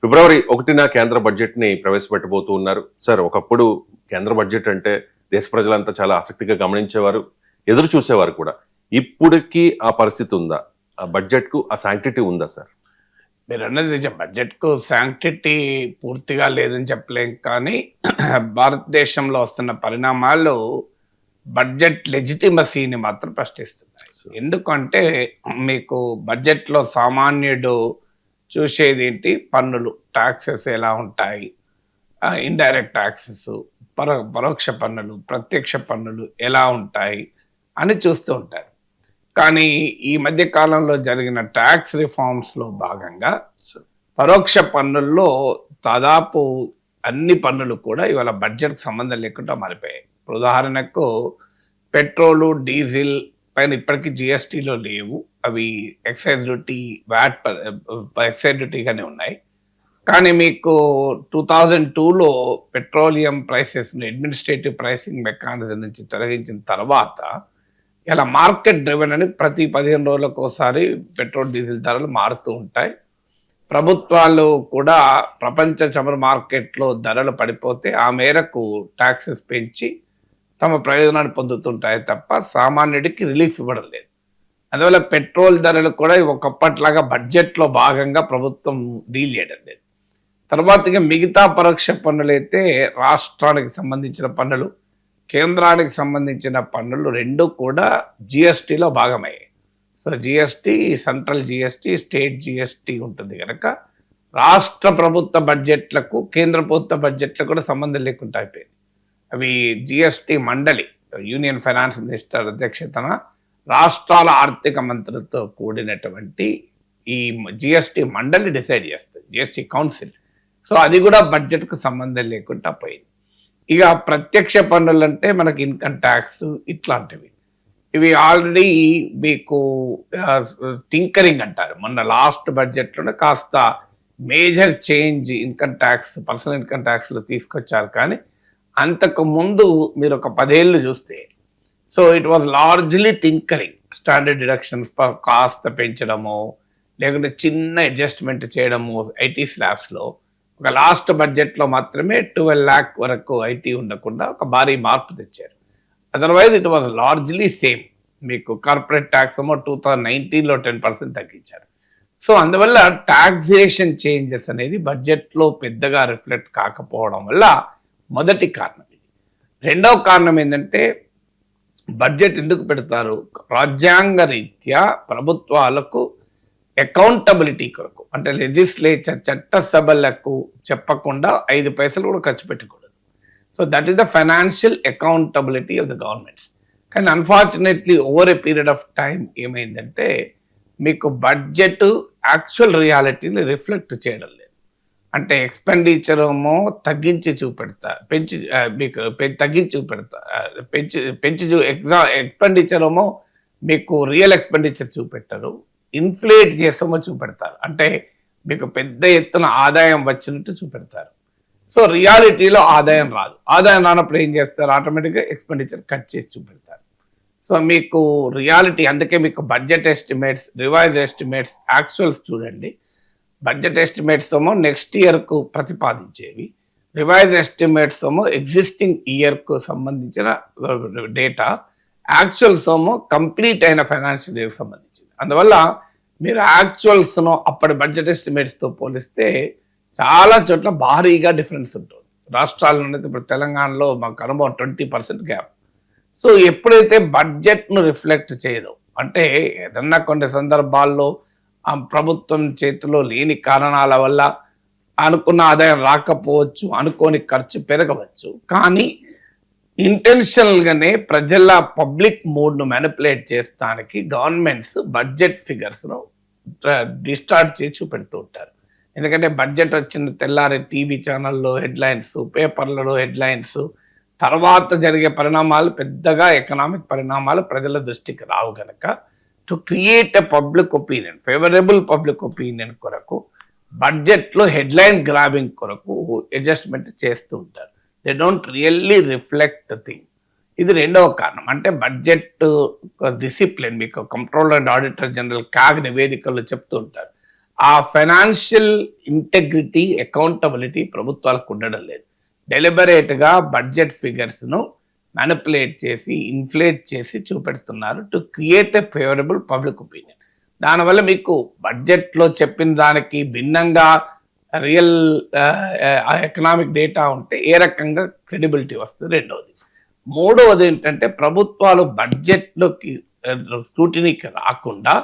ఫిబ్రవరి 1న కేంద్ర బడ్జెట్‌ని ప్రవేశపెట్టబోతూ ఉన్నారు. సార్, ఒకప్పుడు కేంద్ర బడ్జెట్ అంటే దేశ ప్రజలంతా చాలా ఆసక్తిగా గమనించేవారు. ఎదురు చూసేవారు కూడా. ఇప్పటికి ఆ పరిస్థితి ఉందా? ఆ బడ్జెట్‌కు ఆ సాంక్టిటీ ఉందా సార్? మీరన్నది నిజం. బడ్జెట్‌కు శాంక్టిటీ పూర్తిగా లేదని చెప్పలేం కానీ, భారతదేశంలో వస్తున్న పరిణామాలు బడ్జెట్ లెజిటిమసీని మాత్రం ప్రశ్నిస్తున్నాయి. సో ఎందుకంటే, మీకు బడ్జెట్‌లో సామాన్యుడు చూసేదేంటి? పన్నులు, టాక్సెస్ ఎలా ఉంటాయి? ఇండైరెక్ట్ టాక్సెస్, పరోక్ష పన్నులు, ప్రత్యక్ష పన్నులు ఎలా ఉంటాయి? అని చూస్తూ ఉంటారు. కానీ ఈ మధ్య కాలంలో జరిగిన ట్యాక్స్ రిఫార్మ్స్‌లో భాగంగా సో పరోక్ష పన్నుల్లో దాదాపు అన్ని పన్నులు కూడా ఇవాళ బడ్జెట్‌కి సంబంధం లేకుండా మారిపోయాయి. ఇప్పుడు ఉదాహరణకు పెట్రోలు, డీజిల్ పైన ఇప్పటికీ జీఎస్టీలో లేవు. అవి ఎక్సైజ్ డ్యూటీ, వాట్ ఎక్సైజ్ డ్యూటీగానే ఉన్నాయి. కానీ మీకు 2002లో పెట్రోలియం ప్రైసెస్‌ని అడ్మినిస్ట్రేటివ్ ప్రైసింగ్ మెకానిజం నుంచి తొలగించిన తర్వాత ఇలా మార్కెట్ డ్రివెన్ అని ప్రతి 15 రోజులకోసారి పెట్రోల్, డీజిల్ ధరలు మారుతూ ఉంటాయి. ప్రభుత్వాలు కూడా ప్రపంచ చమురు మార్కెట్‌లో ధరలు పడిపోతే ఆ మేరకు టాక్సెస్ పెంచి తమ ప్రయోజనాన్ని పొందుతుంటాయి తప్ప సామాన్యుడికి రిలీఫ్ ఇవ్వడం లేదు. అందువల్ల పెట్రోల్ ధరలు కూడా ఒకప్పట్లాగా బడ్జెట్‌లో భాగంగా ప్రభుత్వం డీల్ చేయడం లేదు. తర్వాత ఇక మిగతా పరోక్ష పన్నులైతే రాష్ట్రానికి సంబంధించిన పన్నులు, కేంద్రానికి సంబంధించిన పన్నులు 2 కూడా జీఎస్టీలో భాగమయ్యాయి. So GST, central GST, state GST ఉంటుంది కనుక రాష్ట్ర ప్రభుత్వ బడ్జెట్లకు, కేంద్ర ప్రభుత్వ బడ్జెట్లకు కూడా సంబంధం లేకుండా అయిపోయింది. అవి జీఎస్టీ మండలి, యూనియన్ ఫైనాన్స్ మినిస్టర్ అధ్యక్షతన రాష్ట్రాల ఆర్థిక మంత్రులతో కూడినటువంటి ఈ జీఎస్టీ మండలి డిసైడ్ చేస్తుంది, జీఎస్టీ కౌన్సిల్. సో అది కూడా బడ్జెట్కు సంబంధం లేకుండా పోయింది. ఇక ప్రత్యక్ష పన్నులు అంటే మనకి ఇన్కమ్ ట్యాక్స్ ఇట్లాంటివి. ఇవి ఆల్రెడీ మీకు టింకరింగ్ అంటారు. మొన్న లాస్ట్ బడ్జెట్లోనే కాస్త major change income tax, personal income ట్యాక్స్లో తీసుకొచ్చారు. కానీ అంతకు ముందు మీరు ఒక 10 ఏళ్ళు చూస్తే, so it was largely tinkering. Standard deductions కాస్త పెంచడము, లేకుంటే చిన్న అడ్జస్ట్మెంట్ చేయడము ఐటీ స్లాబ్స్లో. ఒక లాస్ట్ బడ్జెట్లో మాత్రమే 12 lakh వరకు ఐటీ ఉండకుండా ఒక భారీ మార్పు తెచ్చారు. Otherwise it was largely same. మీకు కార్పొరేట్ ట్యాక్స్ ఏమో 2019లో 10% తగ్గించారు. సో అందువల్ల టాక్సేషన్ చేంజెస్ అనేది బడ్జెట్లో పెద్దగా రిఫ్లెక్ట్ కాకపోవడం వల్ల మొదటి కారణం ఇది. రెండవ కారణం ఏంటంటే, బడ్జెట్ ఎందుకు పెడతారు? రాజ్యాంగ రీత్యా ప్రభుత్వాలకు అకౌంటబిలిటీ కొరకు, అంటే లెజిస్లేచర్ చట్టసభలకు చెప్పకుండా 5 పైసలు కూడా ఖర్చు పెట్టకూడదు. So that is the financial accountability of the governments. కానీ unfortunately over a period of time ఏమైందంటే, మీకు బడ్జెట్ యాక్చువల్ రియాలిటీని రిఫ్లెక్ట్ చేయడం లేదు. అంటే ఎక్స్పెండిచర్ ఏమో తగ్గించి చూపెడతా, తగ్గించి చూపెడతా, ఎక్స్పెండిచర్ ఏమో మీకు రియల్ ఎక్స్పెండిచర్ చూపెట్టరు, ఇన్ఫ్లేట్ చేస్తామో చూపెడతారు. అంటే మీకు పెద్ద ఎత్తున ఆదాయం వచ్చినట్టు చూపెడతారు. సో రియాలిటీలో ఆదాయం రాదు. ఆదాయం రానప్పుడు ఏం చేస్తారు? ఆటోమేటిక్గా ఎక్స్పెండిచర్ కట్ చేసి చూపెడతారు. సో మీకు రియాలిటీ, అందుకే మీకు budget estimates, revise estimates, actuals చూడండి. బడ్జెట్ ఎస్టిమేట్స్ ఏమో నెక్స్ట్ ఇయర్కు ప్రతిపాదించేవి, రివైజ్ ఎస్టిమేట్స్ ఏమో ఎగ్జిస్టింగ్ ఇయర్కు సంబంధించిన డేటా, యాక్చువల్స్ ఏమో కంప్లీట్ అయిన ఫైనాన్షియల్ ఇయర్కి సంబంధించింది. అందువల్ల మీరు యాక్చువల్స్ను అప్పటి బడ్జెట్ ఎస్టిమేట్స్తో పోలిస్తే చాలా చోట్ల భారీగా డిఫరెన్స్ ఉంటుంది. రాష్ట్రాల్లో ఇప్పుడు తెలంగాణలో మాకు అనుభవం 20% గ్యాప్. సో ఎప్పుడైతే బడ్జెట్ను రిఫ్లెక్ట్ చేయదు, అంటే ఏదన్నా కొన్ని సందర్భాల్లో ఆ ప్రభుత్వం చేతిలో లేని కారణాల వల్ల అనుకున్న ఆదాయం రాకపోవచ్చు, అనుకోని ఖర్చు పెరగవచ్చు. కానీ ఇంటెన్షనల్గానే ప్రజల పబ్లిక్ మూడ్ను మ్యానిపులేట్ చేస్తానికి గవర్నమెంట్స్ బడ్జెట్ ఫిగర్స్ను డిస్టార్ట్ చేసి చూపెడుతూ ఉంటారు. ఎందుకంటే బడ్జెట్ వచ్చిన తెల్లారి టీవీ ఛానల్లో హెడ్లైన్స్, పేపర్లలో హెడ్లైన్స్, తర్వాత జరిగే పరిణామాలు పెద్దగా ఎకనామిక్ పరిణామాలు ప్రజల దృష్టికి రావు కనుక, to create a public opinion, favourable public opinion కొరకు బడ్జెట్లో హెడ్లైన్ గ్రాబింగ్ కొరకు అడ్జస్ట్మెంట్ చేస్తూ ఉంటారు. They don't really reflect the thing. ఇది రెండవ కారణం. అంటే బడ్జెట్ డిసిప్లిన్, మీకు controller and auditor general CAG నివేదికలు చెప్తూ ఉంటారు, ఆ ఫైనాన్షియల్ ఇంటెగ్రిటీ, అకౌంటబిలిటీ ప్రభుత్వాలకు ఉండడం లేదు. డెలిబరేట్ గా బడ్జెట్ ఫిగర్స్ ను మ్యానిపులేట్ చేసి, ఇన్ఫ్లేట్ చేసి చూపెడుతున్నారు to create a favourable public opinion. దానివల్ల మీకు బడ్జెట్ లో చెప్పిన దానికి భిన్నంగా రియల్ ఎకనామిక్ డేటా ఉంటే ఏ రకంగా క్రెడిబిలిటీ వస్తుంది. రెండవది. మూడవది ఏంటంటే ప్రభుత్వాలు బడ్జెట్లోకి స్క్రూటినీకి రాకుండా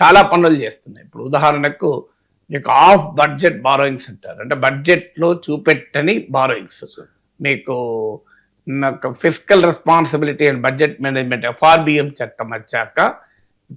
చాలా పనులు చేస్తున్నాయి. ఇప్పుడు ఉదాహరణకు మీకు ఆఫ్ బడ్జెట్ బారోయింగ్స్ అంటారు, అంటే బడ్జెట్లో చూపెట్టని బారోయింగ్స్. మీకు fiscal responsibility and budget management FRBM చట్టం వచ్చాక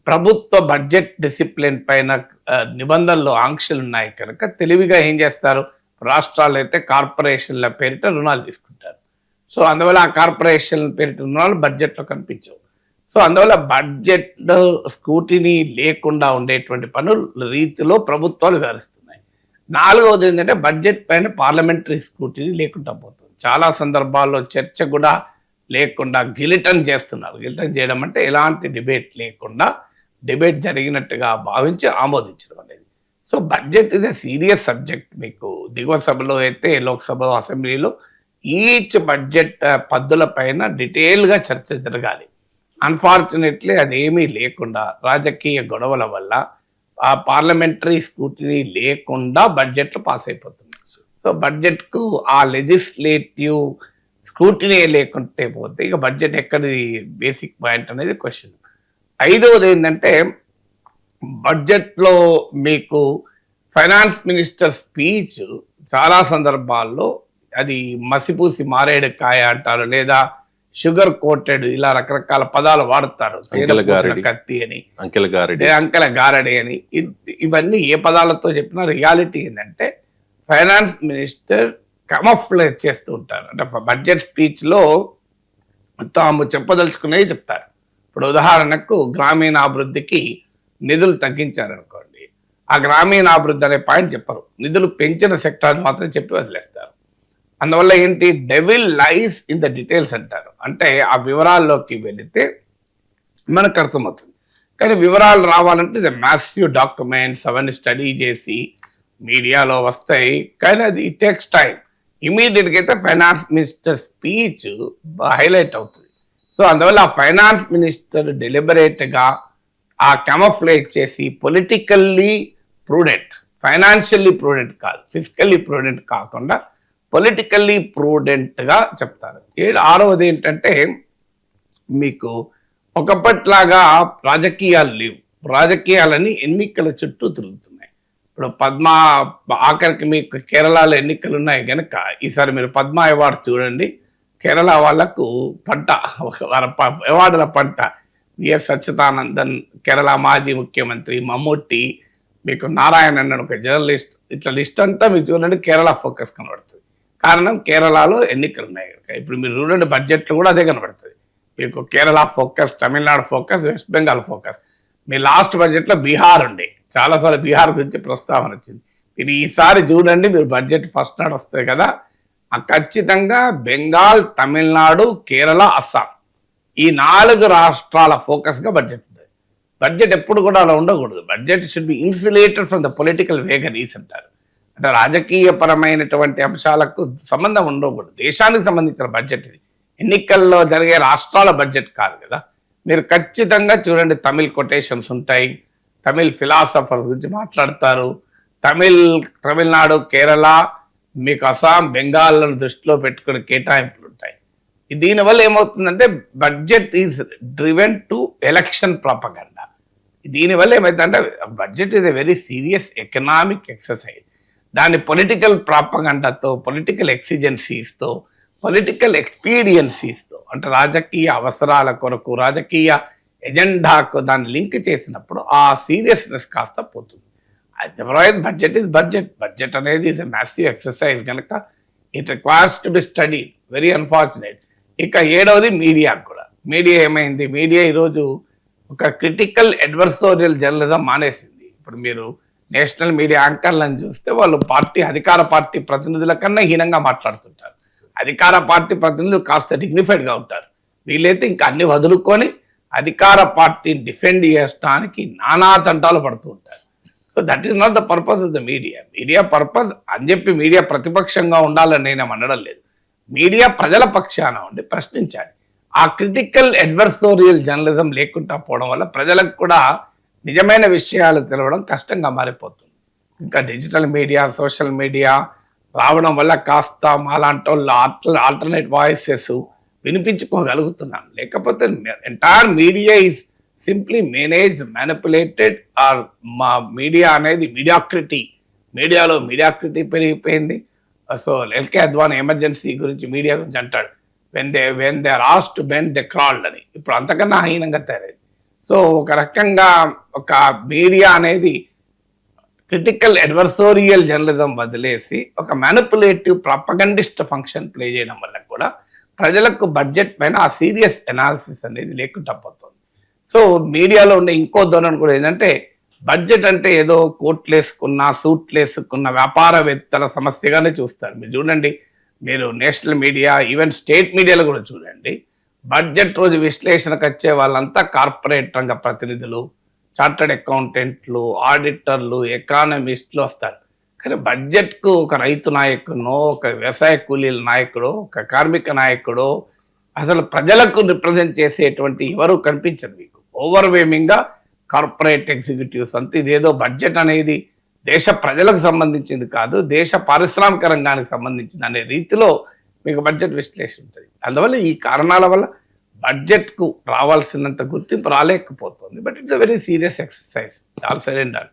ప్రభుత్వ బడ్జెట్ డిసిప్లిన్ పైన నిబంధనలు, ఆంక్షలు ఉన్నాయి కనుక తెలివిగా ఏం చేస్తారు, రాష్ట్రాలు అయితే కార్పొరేషన్ల పేరిట రుణాలు తీసుకుంటారు. సో అందువల్ల ఆ కార్పొరేషన్ పేరిట రుణాలు బడ్జెట్లో కనిపించవు. సో అందువల్ల బడ్జెట్ స్క్రూటినీ లేకుండా ఉండేటువంటి పనుల రీతిలో ప్రభుత్వాలు వ్యవహరిస్తున్నాయి. నాలుగవది ఏంటంటే బడ్జెట్ పైన పార్లమెంటరీ స్క్రూటినీ లేకుండా పోతుంది. చాలా సందర్భాల్లో చర్చ కూడా లేకుండా గిలిటన్ చేస్తున్నారు. గిలిటన్ చేయడం అంటే ఎలాంటి డిబేట్ లేకుండా డిబేట్ జరిగినట్టుగా భావించి ఆమోదించడం అనేది. So budget is a serious subject. మీకు దిగువ సభలో అయితే, లోక్సభ, అసెంబ్లీలో ఈచ్ బడ్జెట్ పద్దుల పైన డీటెయిల్గా చర్చ జరగాలి. అన్ఫార్చునేట్లీ అదేమీ లేకుండా రాజకీయ గొడవల వల్ల ఆ పార్లమెంటరీ స్క్రూటినీ లేకుండా బడ్జెట్లు పాస్ అయిపోతుంది. సో బడ్జెట్కు ఆ లెజిస్లేటివ్ స్క్రూటినీ లేకుంటే పోతే ఇక బడ్జెట్ ఎక్కడి బేసిక్ పాయింట్ అనేది క్వశ్చన్. ఐదవది ఏంటంటే బడ్జెట్లో మీకు ఫైనాన్స్ మినిస్టర్ స్పీచ్ చాలా సందర్భాల్లో అది మసిపూసి మారేడు కాయ అంటారు, లేదా షుగర్ కోటెడ్, ఇలా రకరకాల పదాలు వాడతారు. కత్తి అని, అంకెల గారడి అని, ఇవన్నీ ఏ పదాలతో చెప్పినా రియాలిటీ ఏంటంటే ఫైనాన్స్ మినిస్టర్ కమఫ్లేజ్ చేస్తూ ఉంటారు. అంటే బడ్జెట్ స్పీచ్ లో తాము చెప్పదలుచుకునేవి చెప్తారు. ఇప్పుడు ఉదాహరణకు గ్రామీణాభివృద్ధికి నిధులు తగ్గించారనుకోండి, ఆ గ్రామీణాభివృద్ధి అనే పాయింట్ చెప్పరు, నిధులు పెంచిన సెక్టార్ మాత్రం చెప్పి వదిలేస్తారు. అందువల్ల ఏంటి, devil lies in the details అంటారు. అంటే ఆ వివరాల్లోకి వెళితే మనకు అర్థమవుతుంది. కానీ వివరాలు రావాలంటే ఇది మ్యాసివ్ డాక్యుమెంట్స్, అవన్నీ స్టడీ చేసి మీడియాలో వస్తాయి. కానీ అది ఇట్ టేక్స్ టైం. ఇమీడియట్గా అయితే ఫైనాన్స్ మినిస్టర్ స్పీచ్ హైలైట్ అవుతుంది. సో అందువల్ల ఆ ఫైనాన్స్ మినిస్టర్ డెలిబరేట్గా ఆ కమఫ్లేజ్ చేసి పొలిటికల్లీ ప్రూడెంట్, ఫైనాన్షియల్లీ ప్రూడెంట్ కాదు, ఫిజికల్లీ ప్రూడెంట్ కాకుండా పొలిటికల్లీ ప్రూడెంట్గా చెప్తారు. ఆరవది ఏంటంటే మీకు ఒకప్పట్లాగా రాజకీయాలు లేవు. రాజకీయాలని ఎన్నికల చుట్టూ తిరుగుతున్నాయి. ఇప్పుడు ఆఖరికి మీకు కేరళలో ఎన్నికలు ఉన్నాయి కనుక ఈసారి మీరు పద్మ అవార్డు చూడండి. కేరళ వాళ్లకు పంట, అవార్డుల పంట. విఎస్ సచ్చిదానందన్, కేరళ మాజీ ముఖ్యమంత్రి మమ్ముట్టి, మీకు నారాయణన్ అని ఒక జర్నలిస్ట్, ఇట్లా లిస్ట్ అంతా మీకు చూడండి కేరళ ఫోకస్ కనబడుతుంది. కారణం కేరళలో ఎన్నికలు ఉన్నాయి కనుక. ఇప్పుడు మీరు చూడండి బడ్జెట్లో కూడా అదే కనబడుతుంది. మీకు Kerala focus, Tamil Nadu focus, West Bengal focus. మీ లాస్ట్ బడ్జెట్లో బీహార్ ఉండే, చాలాసార్లు బీహార్ గురించి ప్రస్తావన వచ్చింది. మీరు ఈసారి చూడండి, మీరు బడ్జెట్ ఫస్ట్ నాడు వస్తాయి కదా, ఖచ్చితంగా బెంగాల్, తమిళనాడు, కేరళ, అస్సాం, ఈ 4 రాష్ట్రాల ఫోకస్గా బడ్జెట్ ఉంటుంది. బడ్జెట్ ఎప్పుడు కూడా అలా ఉండకూడదు. Budget should be insulated from the political vagaries అంటారు. అంటే రాజకీయపరమైనటువంటి అంశాలకు సంబంధం ఉండకూడదు. దేశానికి సంబంధించిన బడ్జెట్ ఇది, ఎన్నికల్లో జరిగే రాష్ట్రాల బడ్జెట్ కాదు కదా. మీరు ఖచ్చితంగా చూడండి, తమిళ్ కొటేషన్స్ ఉంటాయి, తమిళ్ ఫిలాసఫర్స్ గురించి మాట్లాడతారు. తమిళనాడు, కేరళ, మీకు అస్సాం, బెంగాల్లను దృష్టిలో పెట్టుకుని కేటాయింపులు ఉంటాయి. దీనివల్ల ఏమవుతుందంటే budget is driven to election propaganda. దీనివల్ల ఏమవుతుందంటే budget is a very serious economic exercise. దాన్ని పొలిటికల్ ప్రాపగండాతో, పొలిటికల్ ఎక్సిజెన్సీస్తో, పొలిటికల్ ఎక్స్పీడియన్సీస్తో, అంటే రాజకీయ అవసరాల కొరకు, రాజకీయ ఎజెండాకు దాన్ని లింక్ చేసినప్పుడు ఆ సీరియస్నెస్ కాస్త పోతుంది. Otherwise budget is budget. Budget అనేది ఈజ్ ఎ మ్యాసివ్ ఎక్సర్సైజ్ కనుక it requires to be study. Very unfortunate. ఇక 7వది మీడియా కూడా. మీడియా ఏమైంది, మీడియా ఈరోజు ఒక క్రిటికల్ అడ్వర్సోరియల్ జర్నలిజం మానేసింది. ఇప్పుడు మీరు నేషనల్ మీడియా యాంకర్లను చూస్తే వాళ్ళు అధికార పార్టీ ప్రతినిధుల కన్నా హీనంగా మాట్లాడుతుంటారు. అధికార పార్టీ ప్రతినిధులు కాస్త డిగ్నిఫైడ్గా ఉంటారు. వీళ్ళైతే ఇంకా అన్ని వదులుకొని అధికార పార్టీని డిఫెండ్ చేయడానికి నానా తంటాలు పడుతూ ఉంటారు. So that is not the purpose of the media. Media purpose అని చెప్పి మీడియా ప్రతిపక్షంగా ఉండాలని నేను అనడం లేదు. మీడియా ప్రజల పక్షాన ఉండి ప్రశ్నించాలి. ఆ క్రిటికల్ అడ్వర్సోరియల్ జర్నలిజం లేకుండా పోవడం వల్ల ప్రజలకు కూడా నిజమైన విషయాలు తెలవడం కష్టంగా మారిపోతుంది. ఇంకా డిజిటల్ మీడియా, సోషల్ మీడియా రావడం వల్ల కాస్త మాలాంటి వాళ్ళు ఆల్టర్నేట్ వాయిసెస్ వినిపించుకోగలుగుతున్నాం. లేకపోతే entire media is simply managed, manipulated. Or మా మీడియా అనేది మీడియాలో మీడియాక్రిటీ పెరిగిపోయింది. సో ఎల్కే అద్వానీ ఎమర్జెన్సీ గురించి మీడియా గురించి అంటాడు, when they are asked to bend they crawled అని. ఇప్పుడు అంతకన్నా హీనంగా తయారైంది. సో ఒక రకంగా ఒక మీడియా అనేది క్రిటికల్ అడ్వర్సోరియల్ జర్నలిజం వదిలేసి ఒక మ్యానిపులేటివ్ ప్రాపగండిస్ట్ ఫంక్షన్ ప్లే చేయడం వల్ల కూడా ప్రజలకు బడ్జెట్ పైన ఆ సీరియస్ అనాలిసిస్ అనేది లేకుండా పోతుంది. సో మీడియాలో ఉండే ఇంకో ధోరణి కూడా ఏంటంటే బడ్జెట్ అంటే ఏదో కోట్లు వేసుకున్న సూట్లు వేసుకున్న వ్యాపారవేత్తల సమస్యగానే చూస్తారు. మీరు చూడండి, మీరు నేషనల్ మీడియా, ఈవెన్ స్టేట్ మీడియాలో కూడా చూడండి, బడ్జెట్ రోజు విశ్లేషణకు వచ్చే వాళ్ళంతా కార్పొరేట్ రంగ ప్రతినిధులు, చార్టర్డ్ అకౌంటెంట్లు, ఆడిటర్లు, ఎకానమిస్టులు వస్తారు. కానీ బడ్జెట్కు ఒక రైతు నాయకునో, ఒక వ్యవసాయ కూలీల నాయకుడో, ఒక కార్మిక నాయకుడో, అసలు ప్రజలకు రిప్రజెంట్ చేసేటువంటి ఎవరు కనిపించరు మీకు. ఓవర్వేమింగ్గా కార్పొరేట్ ఎగ్జిక్యూటివ్స్ అంతా. ఇదేదో బడ్జెట్ అనేది దేశ ప్రజలకు సంబంధించింది కాదు, దేశ పారిశ్రామిక రంగానికి సంబంధించింది అనే రీతిలో మీకు బడ్జెట్ విశ్లేషణ ఉంటుంది. అందువల్ల ఈ కారణాల వల్ల బడ్జెట్కు రావాల్సినంత గుర్తింపు రాలేకపోతుంది. But it's a very serious exercise all side and done.